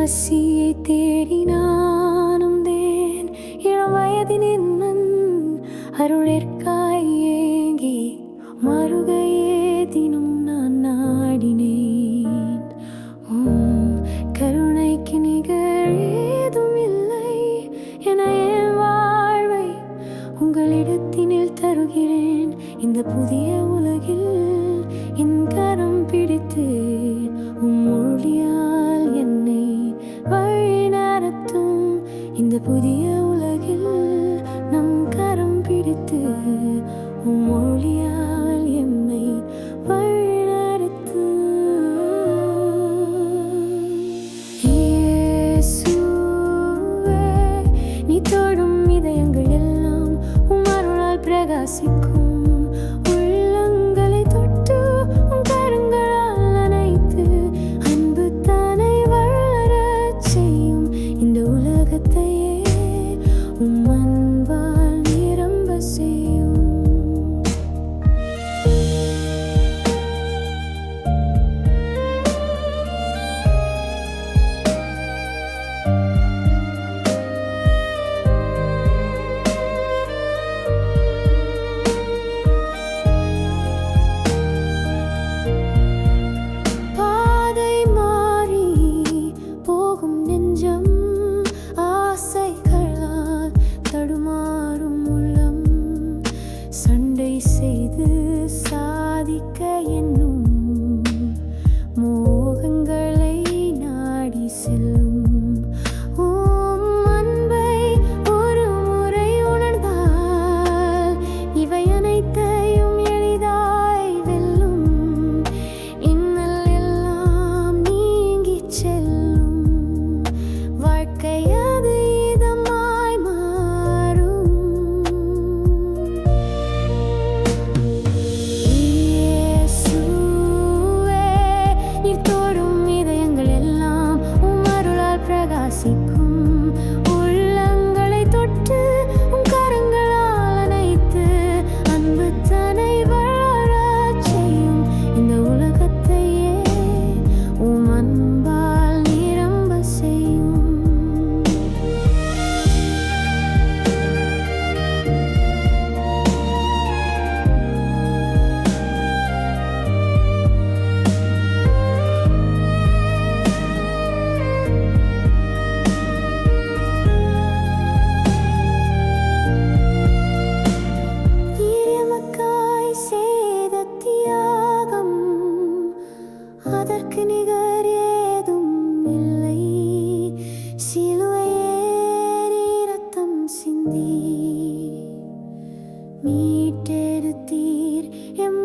பசியை தேடி நானும் தேன் இளம் வயதினின் அருளிற்காய் ஏங்கி மறுகையே தினம் நான் நாடினேன். கருணைக்கு நிகர் ஏதும் இல்லை என என் வாழ்வை உங்களிடத்தினில் தருகிறேன். இந்த புதிய உலகில் என் கரம் பிடித்து மொழியால் என்னை வழி நடத்தும். இந்த புதிய உலகில் நம் கரம் பிடித்து மொழியால் என்னை வழி நடத்தும். இயேசுவே, நீ தொடும் இதயங்கள் எல்லாம் அருளால் பிரகாசிக்கும். உள்ளங்களை தொட்டு கரங்களால் அணைத்து அன்பு தானை வளரச் செய்யும். இந்த உலகத்தையே அன்பால் நிரம்ப செய்யும். பாதை மாறி போகும் நெஞ்சம், ஆசைகளால் தடுமாறும் உள்ளம், சண்டை செய்து சாதிக்க என்னும் மோகங்களை நாடி செல்லும். அன்பை ஒரு முறை உணர்ந்தால் இவை அனைத்தையும் எளிதாய் வெல்லும். இன்னல் எல்லாம் நீங்கிச் செல்லும். வாழ்க்கை அது இதமாய் மாறும். இயேசுவே, நீர் தொடும் இதயங்கள் எல்லாம் அருளால் பிரகாசிக்கும். உள்ளங்களை தொட்டு கரங்களால் அணைத்து அன்பு தன்னை வளரச் செய்யும். இந்த உலகத்தையே அன்பால் நிரம்ப செய்யும். எமக்காய் செய்த தியாகம் அதற்கு நிகர் ஏதும் இல்லை. சிலுவையேறி இரத்தம் சிந்தி மீட்டெடுத்தீர் எம்